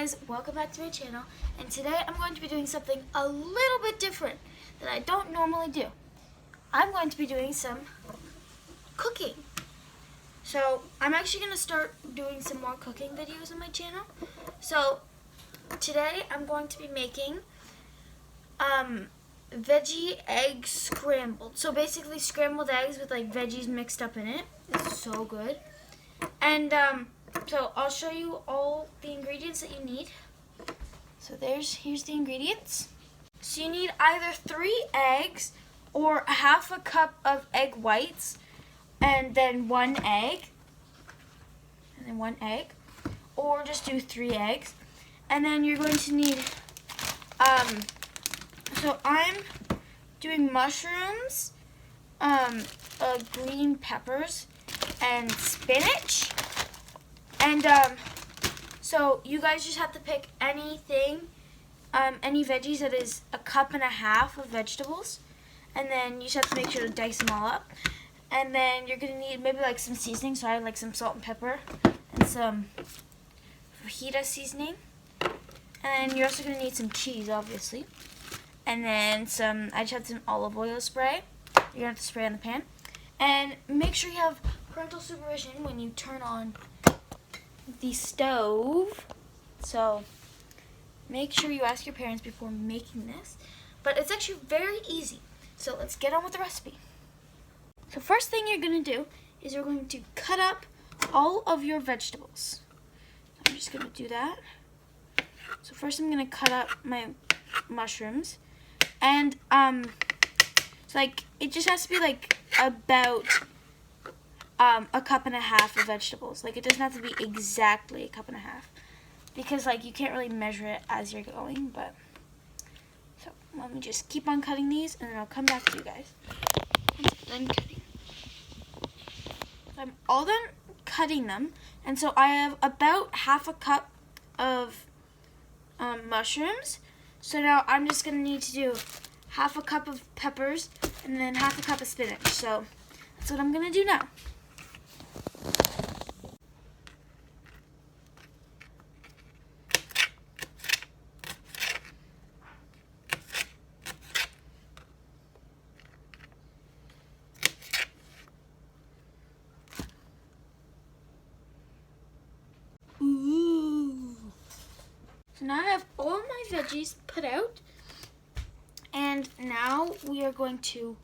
guys, welcome back to my channel, and today I'm going to be doing something a little bit different that I don't normally do. I'm going to be doing some cooking. So I'm actually going to start doing some more cooking videos on my channel. So today I'm going to be making veggie egg scrambled. So basically scrambled eggs with like veggies mixed up in it. It's so good. And so I'll show you all the ingredients that you need. So here's the ingredients. So you need either 3 eggs or half a cup of egg whites and then 1 egg. And then 1 egg. Or just do 3 eggs. And then you're going to need so I'm doing mushrooms, green peppers, and spinach. And so you guys just have to pick anything, any veggies that is a cup and a half of vegetables. And then you just have to make sure to dice them all up. And then you're gonna need maybe like some seasoning. So I like some salt and pepper and some fajita seasoning. And you're also gonna need some cheese, obviously. And then I just had some olive oil spray. You're gonna have to spray on the pan. And make sure you have parental supervision when you turn on the stove. So make sure you ask your parents before making this. But it's actually very easy. So let's get on with the recipe. So first thing you're gonna do is you're going to cut up all of your vegetables. I'm just gonna do that. So first I'm gonna cut up my mushrooms. And so like it just has to be like about a cup and a half of vegetables. Like it doesn't have to be exactly a cup and a half, because like you can't really measure it as you're going. But so let me just keep on cutting these, and then I'll come back to you guys. Done cutting. So I'm all done cutting them, and so I have about half a cup of mushrooms. So now I'm just gonna need to do half a cup of peppers and then half a cup of spinach. So that's what I'm gonna do now. So now I have all my veggies put out, and now we are going to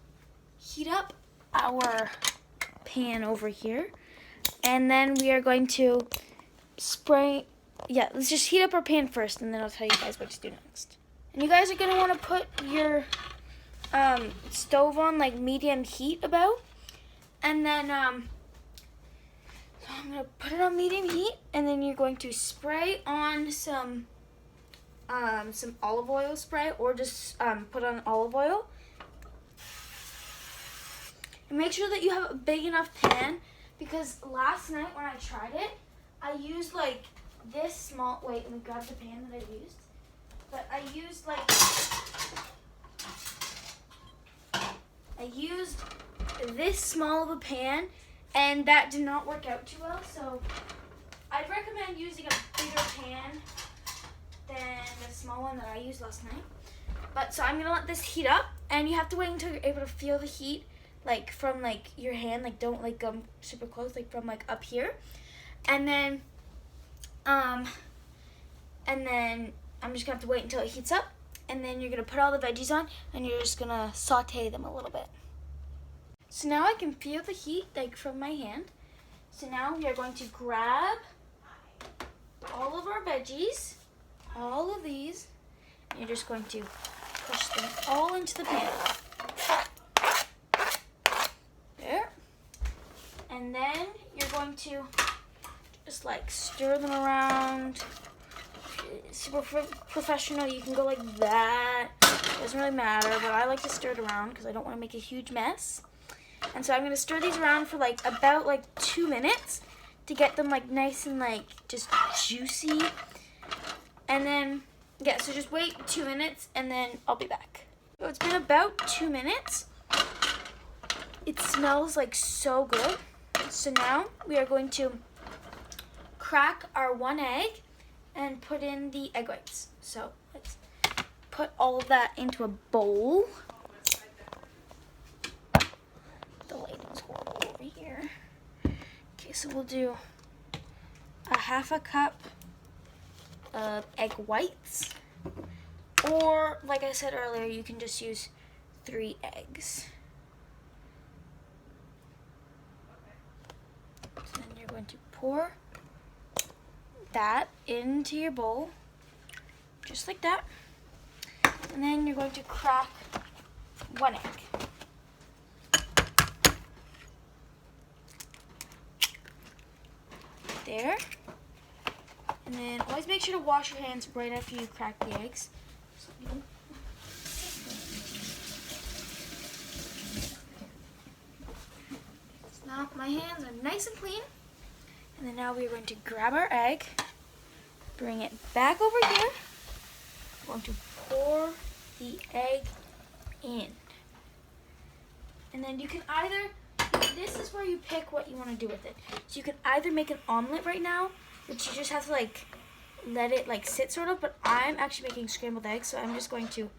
heat up our pan over here, and then we are going to let's just heat up our pan first, and then I'll tell you guys what to do next. And you guys are going to want to put your stove on like medium heat about, and then so I'm going to put it on medium heat, and then you're going to spray on some olive oil spray, or just put on olive oil. And make sure that you have a big enough pan, because last night when I tried it, I used like this small, wait, let me grab the pan that I used. But I used this small of a pan, and that did not work out too well. So I'd recommend using a bigger pan than the small one that I used last night. But so I'm gonna let this heat up, and you have to wait until you're able to feel the heat, like from like your hand, like don't like come super close, like from like up here. And then I'm just gonna have to wait until it heats up, and then you're gonna put all the veggies on, and you're just gonna saute them a little bit. So now I can feel the heat like from my hand. So now we are going to grab all of our veggies, all of these, and you're just going to push them all into the pan. There. And then you're going to just like stir them around. Super professional, you can go like that. It doesn't really matter, but I like to stir it around because I don't want to make a huge mess. And so I'm going to stir these around for like about like 2 minutes to get them like nice and like just juicy. And then, yeah, so just wait 2 minutes, and then I'll be back. So it's been about 2 minutes. It smells like so good. So now we are going to crack our 1 egg and put in the egg whites. So let's put all of that into a bowl. The lighting's horrible over here. Okay, so we'll do a half a cup of egg whites, or like I said earlier, you can just use 3 eggs. So then you're going to pour that into your bowl, just like that. And then you're going to crack 1 egg. There. And then always make sure to wash your hands right after you crack the eggs. So now my hands are nice and clean. And then now we're going to grab our egg, bring it back over here. We're going to pour the egg in. And then you can either, this is where you pick what you want to do with it. So you can either make an omelet right now, which you just have to like let it like sit sort of, but I'm actually making scrambled eggs, so I'm just going to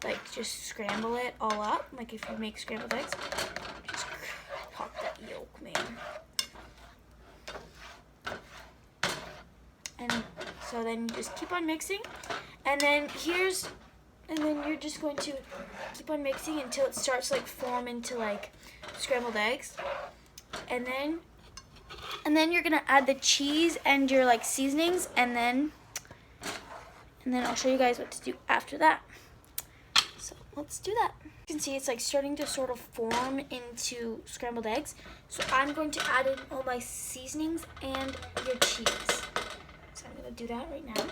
like just scramble it all up, like if you make scrambled eggs. Just pop that yolk, man. And so then you just keep on mixing, and then you're just going to keep on mixing until it starts to like form into like scrambled eggs. And then you're gonna add the cheese and your like seasonings, and then I'll show you guys what to do after that. So let's do that. You can see it's like starting to sort of form into scrambled eggs. So I'm going to add in all my seasonings and your cheese. So I'm gonna do that right now.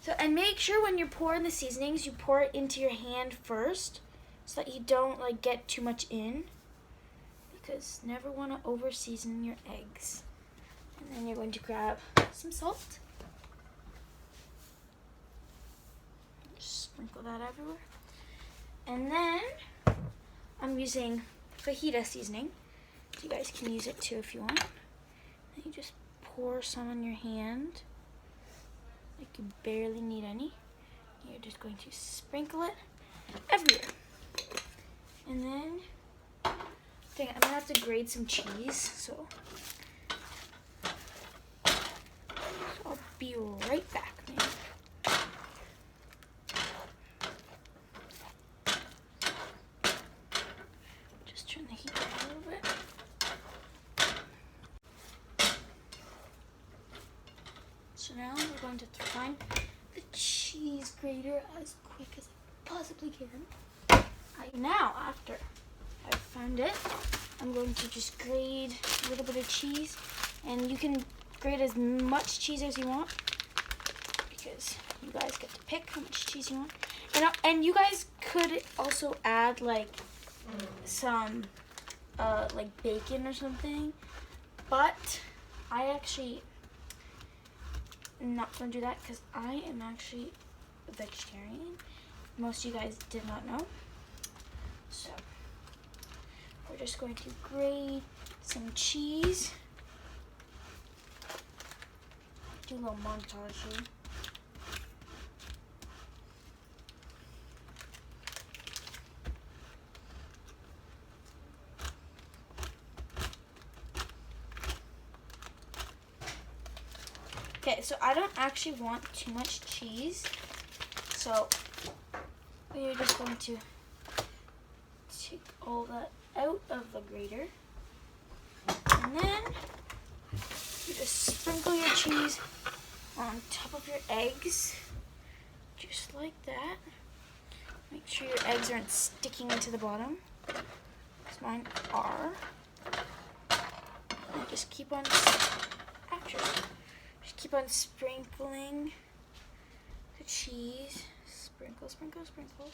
So, and make sure when you're pouring the seasonings, you pour it into your hand first, so that you don't like get too much in, because never want to over season your eggs. And then you're going to grab some salt. Just sprinkle that everywhere. And then I'm using fajita seasoning. You guys can use it too if you want. And you just pour some on your hand, like you barely need any. You're just going to sprinkle it everywhere. And then, dang it, I'm gonna have to grate some cheese, so I'll be right back, man. Just turn the heat down a little bit. So now we're going to find the cheese grater as quick as I possibly can. Now, after I've found it, I'm going to just grate a little bit of cheese. And you can grate as much cheese as you want, because you guys get to pick how much cheese you want. And you guys could also add like some like bacon or something, but I actually not going to do that because I am actually a vegetarian. Most of you guys did not know. So we're just going to grate some cheese. Do a little montage here. Okay, so I don't actually want too much cheese, so we're just going to take all that out of the grater, and then you just sprinkle your cheese on top of your eggs, just like that. Make sure your eggs aren't sticking into the bottom, because mine are. And just keep on keep on sprinkling the cheese. Sprinkle, sprinkle, sprinkle.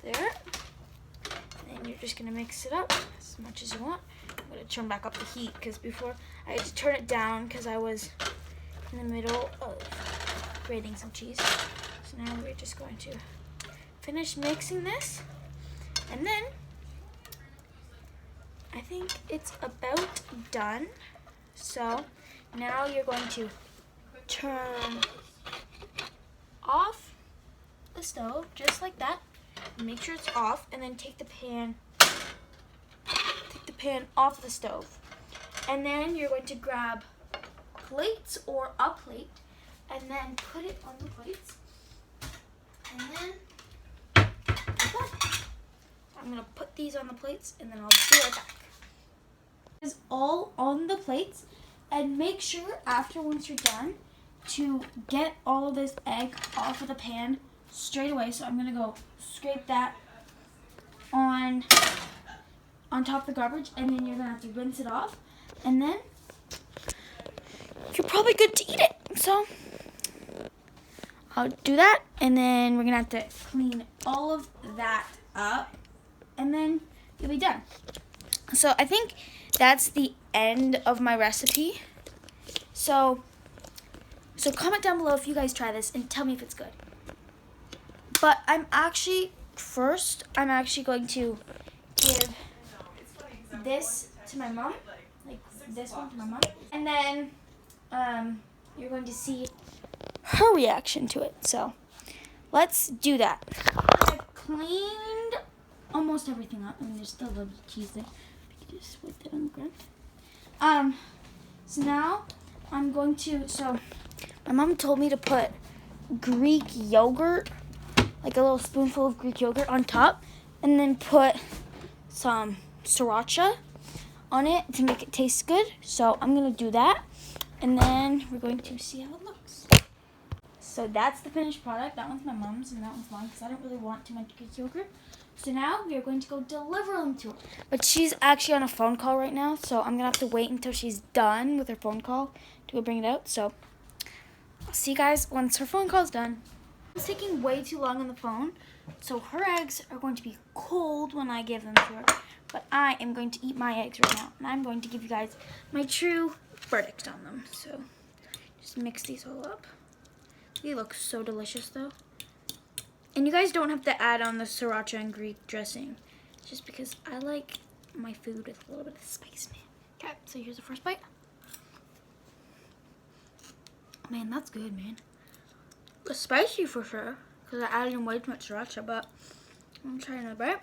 There. And then you're just gonna mix it up as much as you want. I'm gonna turn back up the heat because before I had to turn it down because I was in the middle of grating some cheese. So now we're just going to finish mixing this, and then I think it's about done. So now you're going to turn off the stove just like that. Make sure it's off, and then take the pan off the stove. And then you're going to grab plates or a plate and then put it on the plates. And then I'm going to put these on the plates and then I'll be right back. It's all on the plates, and make sure after once you're done to get all of this egg off of the pan straight away. So I'm going to go scrape that on top of the garbage, and then you're going to have to rinse it off, and then you're probably good to eat it. So I'll do that, and then we're going to have to clean all of that up, and then you'll be done. So I think that's the end of my recipe. So comment down below if you guys try this and tell me if it's good. But I'm actually going to give this to my mom, like this one to my mom, and then you're going to see her reaction to it. So let's do that. I cleaned almost everything up. I mean, there's still a little cheese there. You can just wipe that on the ground. So now I'm going to. So my mom told me to put Greek yogurt, like a little spoonful of Greek yogurt on top, and then put some sriracha on it to make it taste good. So I'm going to do that, and then we're going to see how it looks. So that's the finished product. That one's my mom's and that one's mine because I don't really want too much Greek yogurt. So now we are going to go deliver them to her. But she's actually on a phone call right now, so I'm going to have to wait until she's done with her phone call to go bring it out. So I'll see you guys once her phone call's done. It's taking way too long on the phone, so her eggs are going to be cold when I give them to her. But I am going to eat my eggs right now, and I'm going to give you guys my true verdict on them. So just mix these all up. They look so delicious, though. And you guys don't have to add on the sriracha and Greek dressing, just because I like my food with a little bit of spice, man. Okay, so here's the first bite. Man, that's good, man. It's spicy for sure, because I added in way too much sriracha, but I'm gonna try another bite.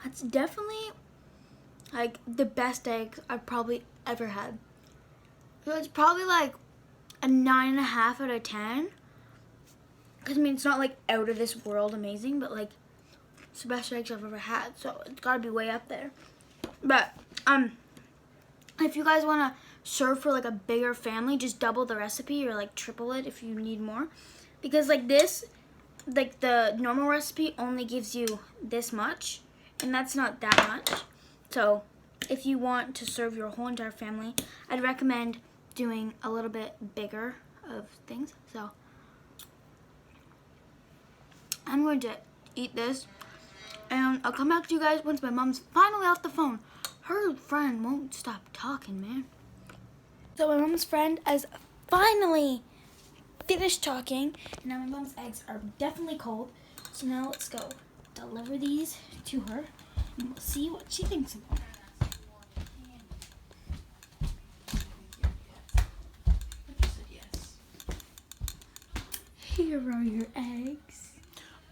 That's definitely like the best eggs I've probably ever had. So it's probably like a 9.5 out of 10. Because I mean, it's not like out of this world amazing, but like it's the best eggs I've ever had. So it's gotta be way up there. But if you guys wanna serve for like a bigger family, just double the recipe or like triple it if you need more. Because like this, like the normal recipe only gives you this much, and that's not that much. So if you want to serve your whole entire family, I'd recommend doing a little bit bigger of things. So I'm going to eat this, and I'll come back to you guys once my mom's finally off the phone. Her friend won't stop talking, man. So my mom's friend has finally finished talking, and now my mom's eggs are definitely cold. So now let's go deliver these to her, and we'll see what she thinks of them. Here are your eggs.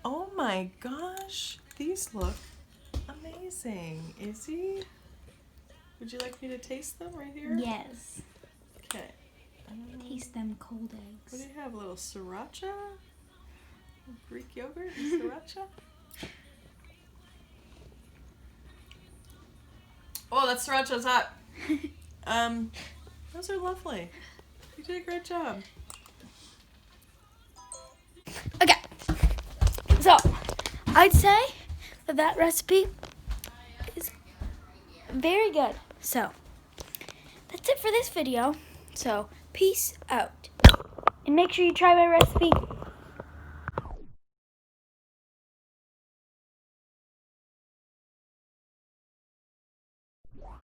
Oh my gosh, these look amazing. Izzy, would you like me to taste them right here? Yes. Okay. Taste them cold eggs. What do you have? A little sriracha? Greek yogurt and sriracha? Oh, that sriracha's hot. Those are lovely. You did a great job. Okay, so I'd say that recipe is very good. So that's it for this video. So peace out, and make sure you try my recipe